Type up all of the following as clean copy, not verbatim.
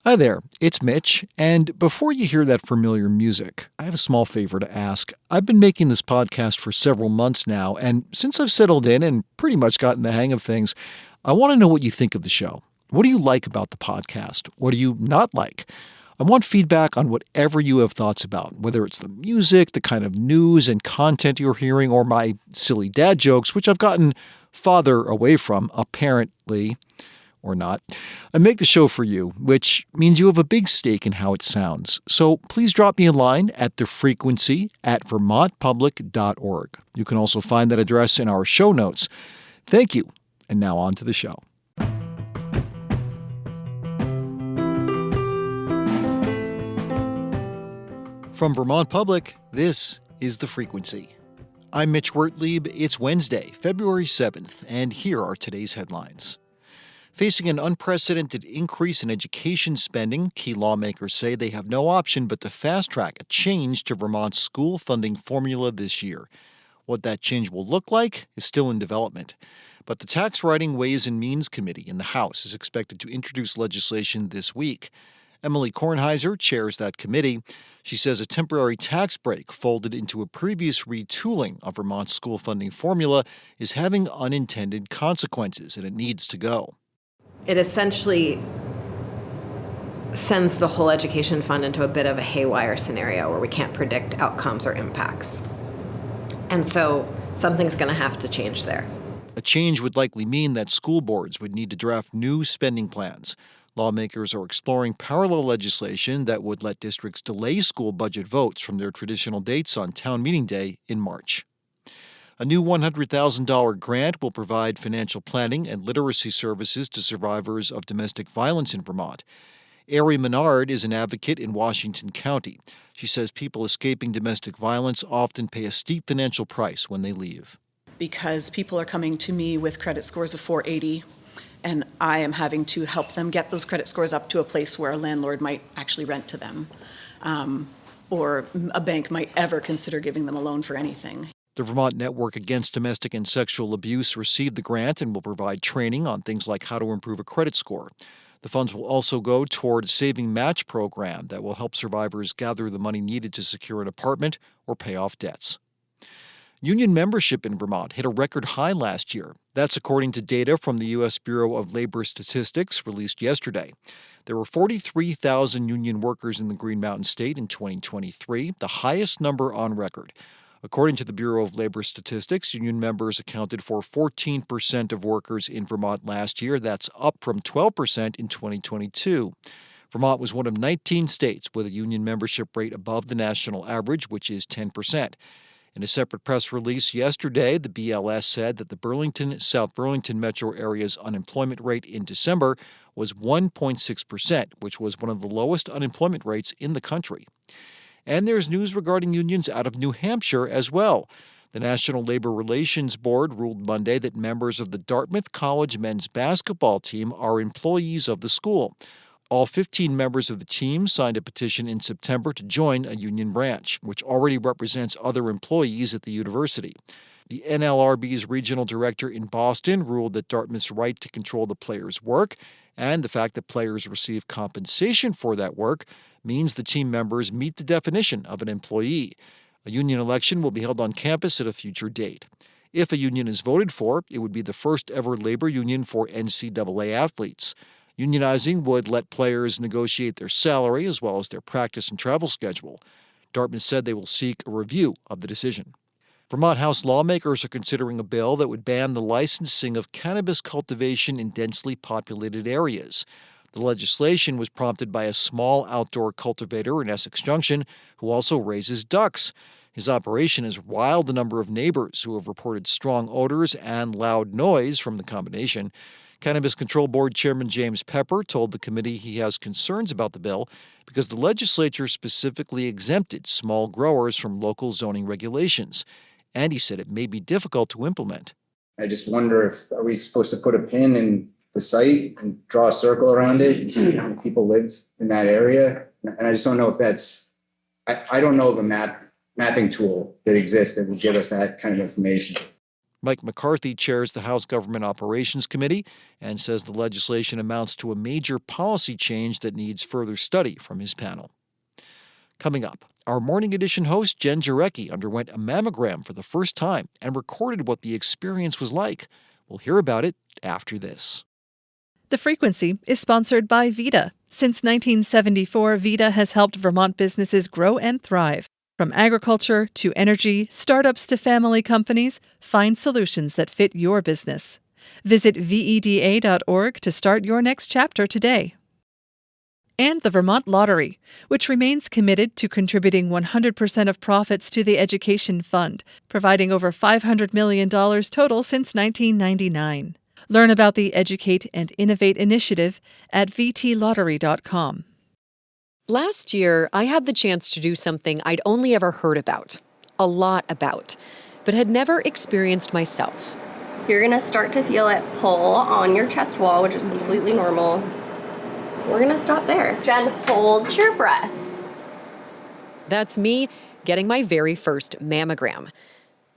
Hi there, it's Mitch, and before you hear that familiar music, I have a small favor to ask. I've been making this podcast for several months now, and since I've settled in and pretty much gotten the hang of things, I want to know what you think of the show. What do you like about the podcast? What do you not like? I want feedback on whatever you have thoughts about, whether it's the music, the kind of news and content you're hearing, or my silly dad jokes, which I've gotten farther away from, apparently, or not. I make the show for you, which means you have a big stake in how it sounds. So please drop me a line at thefrequency at vermontpublic.org. You can also find that address in our show notes. Thank you. And now on to the show. From Vermont Public, this is The Frequency. I'm Mitch Wertlieb. It's Wednesday, February 7th, and here are today's headlines. Facing an unprecedented increase in education spending, key lawmakers say they have no option but to fast-track a change to Vermont's school funding formula this year. What that change will look like is still in development. But the Tax Writing Ways and Means Committee in the House is expected to introduce legislation this week. Emily Kornheiser chairs that committee. She says a temporary tax break folded into a previous retooling of Vermont's school funding formula is having unintended consequences, and it needs to go. It essentially sends the whole education fund into a bit of a haywire scenario where we can't predict outcomes or impacts. And so something's going to have to change there. A change would likely mean that school boards would need to draft new spending plans. Lawmakers are exploring parallel legislation that would let districts delay school budget votes from their traditional dates on town meeting day in March. A new $100,000 grant will provide financial planning and literacy services to survivors of domestic violence in Vermont. Ari Menard is an advocate in Washington County. She says people escaping domestic violence often pay a steep financial price when they leave. Because people are coming to me with credit scores of 480, and I am having to help them get those credit scores up to a place where a landlord might actually rent to them, or a bank might ever consider giving them a loan for anything. The Vermont Network Against Domestic and Sexual Abuse received the grant and will provide training on things like how to improve a credit score. The funds will also go toward a Saving Match program that will help survivors gather the money needed to secure an apartment or pay off debts. Union membership in Vermont hit a record high last year. That's according to data from the U.S. Bureau of Labor Statistics released yesterday. There were 43,000 union workers in the Green Mountain State in 2023, the highest number on record. According to the Bureau of Labor Statistics, union members accounted for 14% of workers in Vermont last year. That's up from 12% in 2022. Vermont was one of 19 states with a union membership rate above the national average, which is 10%. In a separate press release yesterday, the BLS said that the Burlington-South Burlington metro area's unemployment rate in December was 1.6%, which was one of the lowest unemployment rates in the country. And there's news regarding unions out of New Hampshire as well. The National Labor Relations Board ruled Monday that members of the Dartmouth College men's basketball team are employees of the school. All 15 members of the team signed a petition in September to join a union branch, which already represents other employees at the university. The NLRB's regional director in Boston ruled that Dartmouth's right to control the players' work and the fact that players receive compensation for that work means the team members meet the definition of an employee. A union election will be held on campus at a future date. If a union is voted for, it would be the first ever labor union for NCAA athletes. Unionizing would let players negotiate their salary as well as their practice and travel schedule. Dartmouth said they will seek a review of the decision. Vermont House lawmakers are considering a bill that would ban the licensing of cannabis cultivation in densely populated areas. The legislation was prompted by a small outdoor cultivator in Essex Junction who also raises ducks. His operation has riled a number of neighbors who have reported strong odors and loud noise from the combination. Cannabis Control Board Chairman James Pepper told the committee he has concerns about the bill because the legislature specifically exempted small growers from local zoning regulations. And he said it may be difficult to implement. I just wonder are we supposed to put a pin in the site and draw a circle around it and see how many people live in that area? And I just don't know if I don't know of a mapping tool that exists that would give us that kind of information. Mike McCarthy chairs the House Government Operations Committee and says the legislation amounts to a major policy change that needs further study from his panel. Coming up, our Morning Edition host Jen Jarecki underwent a mammogram for the first time and recorded what the experience was like. We'll hear about it after this. The Frequency is sponsored by Vita. Since 1974, Vita has helped Vermont businesses grow and thrive. From agriculture to energy, startups to family companies, find solutions that fit your business. Visit VEDA.org to start your next chapter today. And the Vermont Lottery, which remains committed to contributing 100% of profits to the Education Fund, providing over $500 million total since 1999. Learn about the Educate and Innovate initiative at vtlottery.com. Last year, I had the chance to do something I'd only ever heard about, a lot about, but had never experienced myself. You're going to start to feel it pull on your chest wall, which is completely normal. We're going to stop there. Jen, hold your breath. That's me getting my very first mammogram.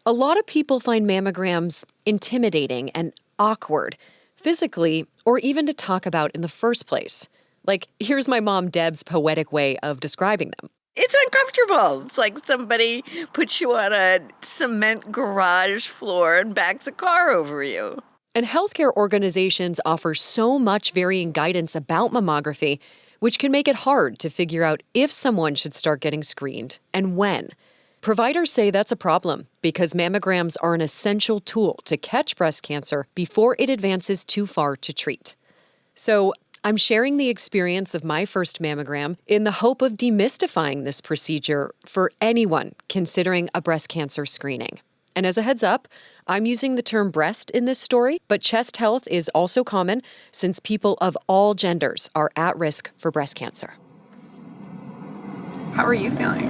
A lot of people find mammograms intimidating and awkward, physically, or even to talk about in the first place. Like, here's my mom Deb's poetic way of describing them. It's uncomfortable. It's like somebody puts you on a cement garage floor and backs a car over you. And healthcare organizations offer so much varying guidance about mammography, which can make it hard to figure out if someone should start getting screened and when. Providers say that's a problem because mammograms are an essential tool to catch breast cancer before it advances too far to treat. So, I'm sharing the experience of my first mammogram in the hope of demystifying this procedure for anyone considering a breast cancer screening. And as a heads up, I'm using the term breast in this story, but chest health is also common since people of all genders are at risk for breast cancer. How are you feeling?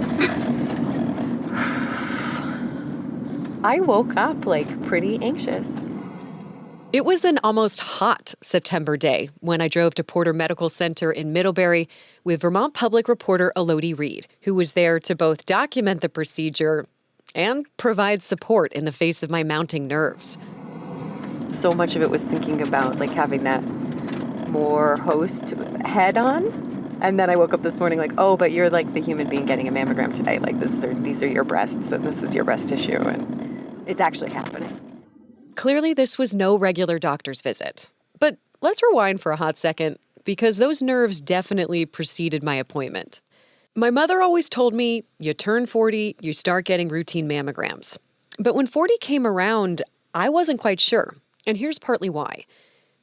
I woke up pretty anxious. It was an almost hot September day when I drove to Porter Medical Center in Middlebury with Vermont Public reporter Elodie Reed, who was there to both document the procedure and provide support in the face of my mounting nerves. So much of it was thinking about having that more host head on. And then I woke up this morning oh, but you're the human being getting a mammogram today. These are your breasts and this is your breast tissue and it's actually happening. Clearly, this was no regular doctor's visit. But let's rewind for a hot second, because those nerves definitely preceded my appointment. My mother always told me, you turn 40, you start getting routine mammograms. But when 40 came around, I wasn't quite sure. And here's partly why.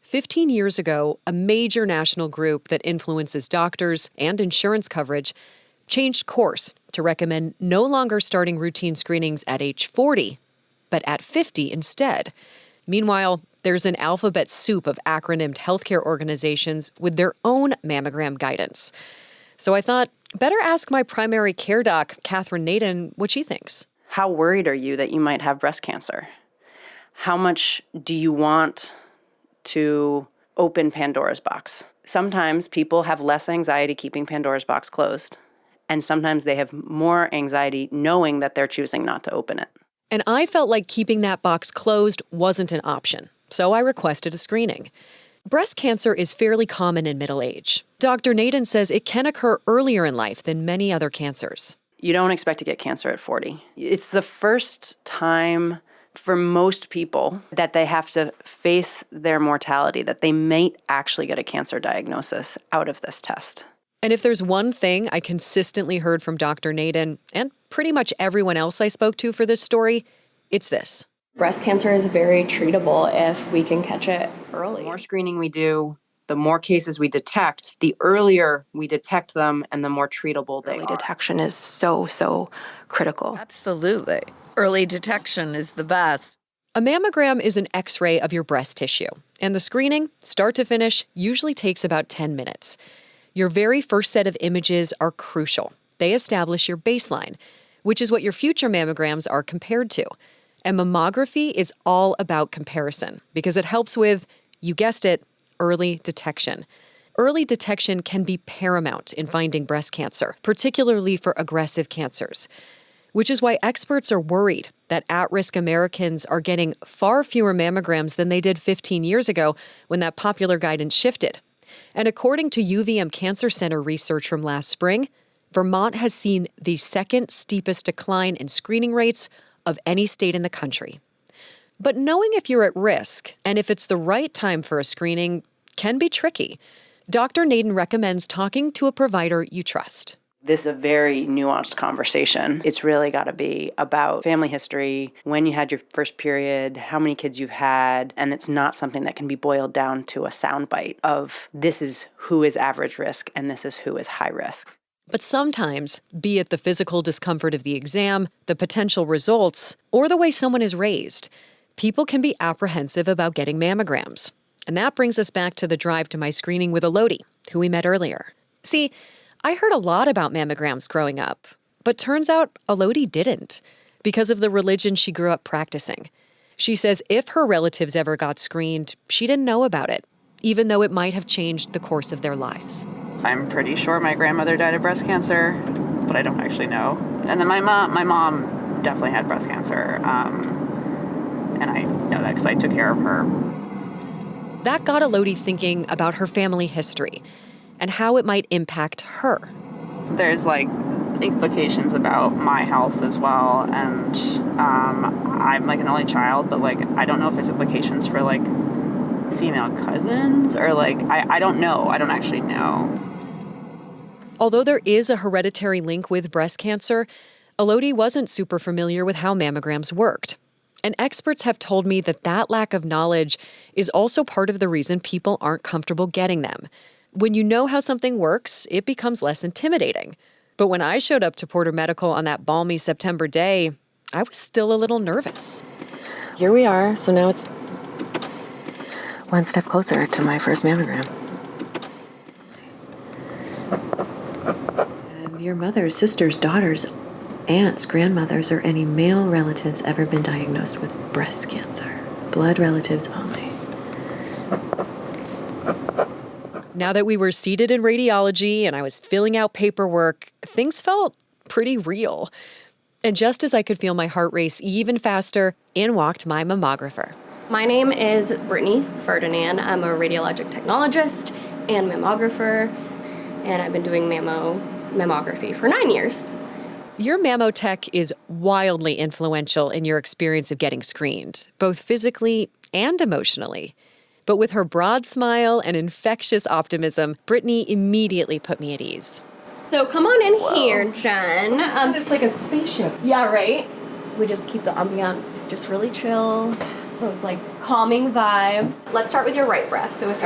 15 years ago, a major national group that influences doctors and insurance coverage changed course to recommend no longer starting routine screenings at age 40, but at 50 instead. Meanwhile, there's an alphabet soup of acronymed healthcare organizations with their own mammogram guidance. So I thought, better ask my primary care doc, Catherine Naden, what she thinks. How worried are you that you might have breast cancer? How much do you want to open Pandora's box? Sometimes people have less anxiety keeping Pandora's box closed, and sometimes they have more anxiety knowing that they're choosing not to open it. And I felt like keeping that box closed wasn't an option, so I requested a screening. Breast cancer is fairly common in middle age. Dr. Naden says it can occur earlier in life than many other cancers. You don't expect to get cancer at 40. It's the first time for most people that they have to face their mortality, that they might actually get a cancer diagnosis out of this test. And if there's one thing I consistently heard from Dr. Naden, and pretty much everyone else I spoke to for this story, it's this. Breast cancer is very treatable if we can catch it early. The more screening we do, the more cases we detect, the earlier we detect them and the more treatable they are. Early detection is so critical. Absolutely. Early detection is the best. A mammogram is an X-ray of your breast tissue, and the screening, start to finish, usually takes about 10 minutes. Your very first set of images are crucial. They establish your baseline, which is what your future mammograms are compared to. And mammography is all about comparison because it helps with, you guessed it, early detection. Early detection can be paramount in finding breast cancer, particularly for aggressive cancers. which is why experts are worried that at-risk Americans are getting far fewer mammograms than they did 15 years ago when that popular guidance shifted. And according to UVM Cancer Center research from last spring, Vermont has seen the second steepest decline in screening rates of any state in the country. But knowing if you're at risk and if it's the right time for a screening can be tricky. Dr. Naden recommends talking to a provider you trust. This is a very nuanced conversation. It's really got to be about family history, when you had your first period, how many kids you've had, and it's not something that can be boiled down to a soundbite of this is who is average risk and this is who is high risk. But sometimes, be it the physical discomfort of the exam, the potential results, or the way someone is raised, people can be apprehensive about getting mammograms. And that brings us back to the drive to my screening with Elodie, who we met earlier. See, I heard a lot about mammograms growing up, but turns out Elodie didn't because of the religion she grew up practicing. She says if her relatives ever got screened, she didn't know about it, even though it might have changed the course of their lives. I'm pretty sure my grandmother died of breast cancer, but I don't actually know. And then my mom definitely had breast cancer, and I know that because I took care of her. That got Elodie thinking about her family history and how it might impact her. There's implications about my health as well, and I'm an only child, but I don't know if there's implications for female cousins or I don't know. I don't actually know. Although there is a hereditary link with breast cancer, Elodie wasn't super familiar with how mammograms worked. And experts have told me that lack of knowledge is also part of the reason people aren't comfortable getting them. When you know how something works, it becomes less intimidating. But when I showed up to Porter Medical on that balmy September day, I was still a little nervous. Here we are, so now it's one step closer to my first mammogram. Have your mother's, sisters, daughters, aunts, grandmothers, or any male relatives ever been diagnosed with breast cancer? Blood relatives only. Now that we were seated in radiology and I was filling out paperwork, things felt pretty real. And just as I could feel my heart race even faster, in walked my mammographer. My name is Brittany Ferdinand. I'm a radiologic technologist and mammographer, and I've been doing mammography for 9 years. Your mammotech is wildly influential in your experience of getting screened, both physically and emotionally. But with her broad smile and infectious optimism, Brittany immediately put me at ease. So come on in here, Jen. It's like a spaceship. Yeah, right? We just keep the ambiance just really chill. So it's calming vibes. Let's start with your right breast. So if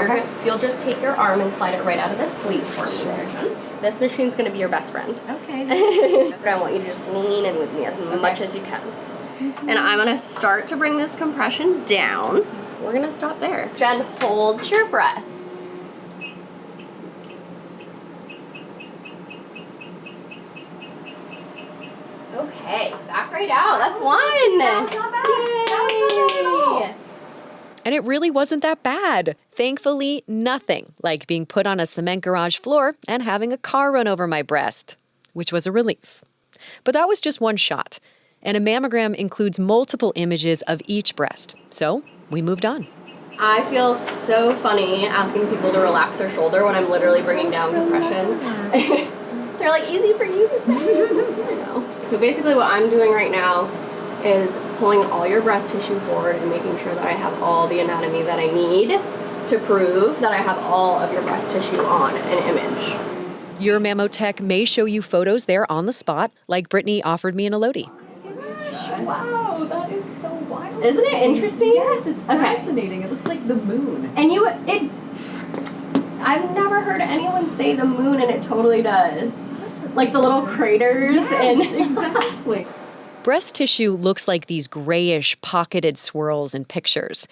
you'll just take your arm and slide it right out of the sleeve for me there, Jen. This machine's gonna be your best friend. Okay. But I want you to just lean in with me as much as you can. And I'm gonna start to bring this compression down. We're gonna stop there. Jen, hold your breath. Okay, back right out. That's one. That was not bad. That was not bad at all. And it really wasn't that bad. Thankfully, nothing like being put on a cement garage floor and having a car run over my breast, which was a relief. But that was just one shot. And a mammogram includes multiple images of each breast. So we moved on. I feel so funny asking people to relax their shoulder when I'm literally bringing down compression. They're like, easy for you to say. I know. So basically what I'm doing right now is pulling all your breast tissue forward and making sure that I have all the anatomy that I need to prove that I have all of your breast tissue on an image. Your mammotech may show you photos there on the spot, like Brittany offered me in Elodie. Wow, that is so wild. Isn't it interesting? Yes, it's fascinating. It looks like the moon. And I've never heard anyone say the moon, and it totally does. Like the little craters. Yes, exactly. Breast tissue looks like these grayish, pocketed swirls in pictures.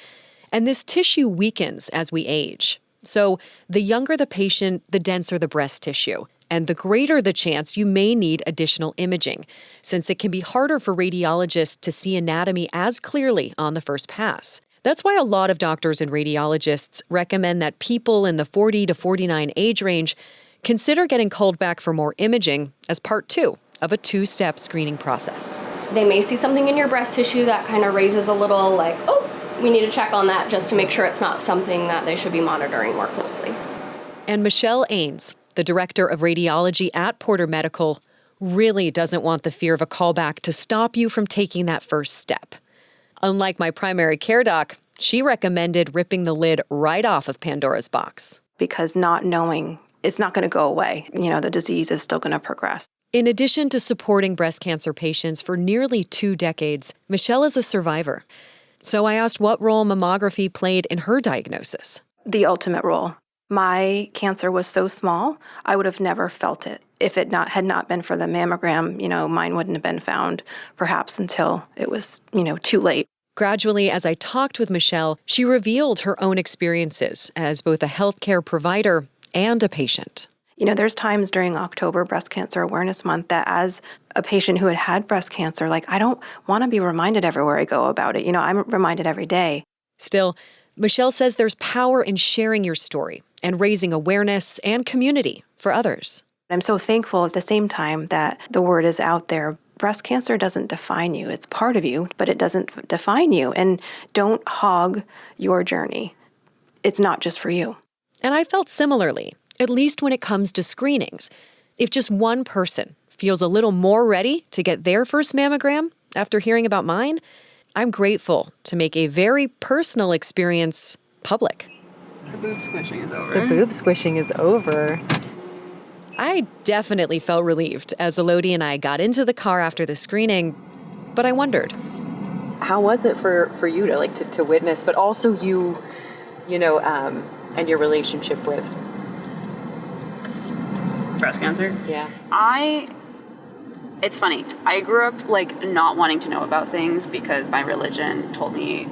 And this tissue weakens as we age. So the younger the patient, the denser the breast tissue. And the greater the chance you may need additional imaging, since it can be harder for radiologists to see anatomy as clearly on the first pass. That's why a lot of doctors and radiologists recommend that people in the 40 to 49 age range consider getting called back for more imaging as part 2 of a 2-step screening process. They may see something in your breast tissue that kind of raises a little like, oh, we need to check on that just to make sure it's not something that they should be monitoring more closely. And Michelle Ains, the director of radiology at Porter Medical, really doesn't want the fear of a callback to stop you from taking that first step. Unlike my primary care doc, she recommended ripping the lid right off of Pandora's box. Because not knowing, it's not going to go away. The disease is still going to progress. In addition to supporting breast cancer patients for nearly 2 decades, Michelle is a survivor. So I asked what role mammography played in her diagnosis. The ultimate role. My cancer was so small, I would have never felt it. If it had not been for the mammogram, mine wouldn't have been found perhaps until it was, too late. Gradually, as I talked with Michelle, she revealed her own experiences as both a healthcare provider and a patient. There's times during October Breast Cancer Awareness Month that as a patient who had breast cancer, I don't want to be reminded everywhere I go about it. I'm reminded every day. Still, Michelle says there's power in sharing your story and raising awareness and community for others. I'm so thankful at the same time that the word is out there. Breast cancer doesn't define you. It's part of you, but it doesn't define you. And don't hog your journey. It's not just for you. And I felt similarly, at least when it comes to screenings. If just one person feels a little more ready to get their first mammogram after hearing about mine, I'm grateful to make a very personal experience public. The boob squishing is over. The boob squishing is over. I definitely felt relieved as Elodie and I got into the car after the screening, but I wondered. How was it for you to witness, but also you and your relationship with Breast cancer? Yeah. It's funny. I grew up not wanting to know about things because my religion told me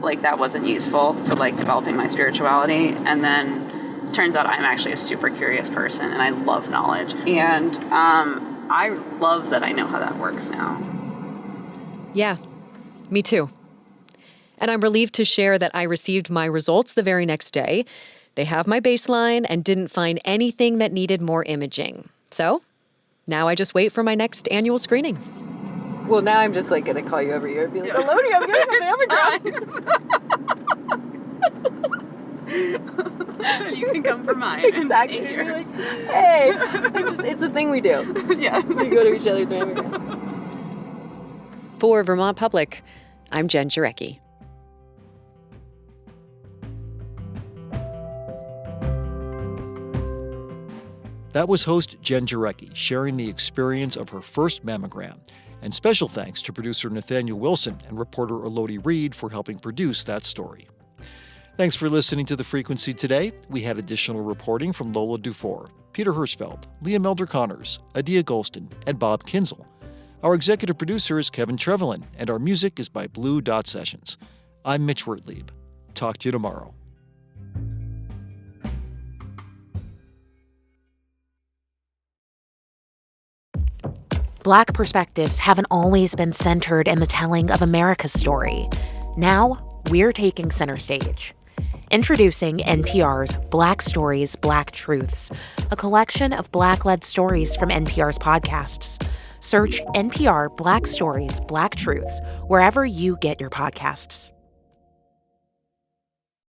that wasn't useful to developing my spirituality. And then turns out I'm actually a super curious person and I love knowledge. And I love that I know how that works now. Yeah, me too. And I'm relieved to share that I received my results the very next day. They have my baseline and didn't find anything that needed more imaging. So now I just wait for my next annual screening. Well, now I'm just going to call you every year and be like, Elodie, I'm getting a mammogram. You can come for mine. Exactly. In 8 years. Like, hey, it's a thing we do. Yeah. We go to each other's mammograms. For Vermont Public, I'm Jen Jarecki. That was host Jen Jarecki sharing the experience of her first mammogram. And special thanks to producer Nathaniel Wilson and reporter Elodie Reed for helping produce that story. Thanks for listening to The Frequency today. We had additional reporting from Lola Dufour, Peter Hirschfeld, Leah Melder-Connors, Adia Golston, and Bob Kinzel. Our executive producer is Kevin Trevelyan, and our music is by Blue Dot Sessions. I'm Mitch Wertlieb. Talk to you tomorrow. Black perspectives haven't always been centered in the telling of America's story. Now, we're taking center stage. Introducing NPR's Black Stories, Black Truths, a collection of Black-led stories from NPR's podcasts. Search NPR Black Stories, Black Truths wherever you get your podcasts.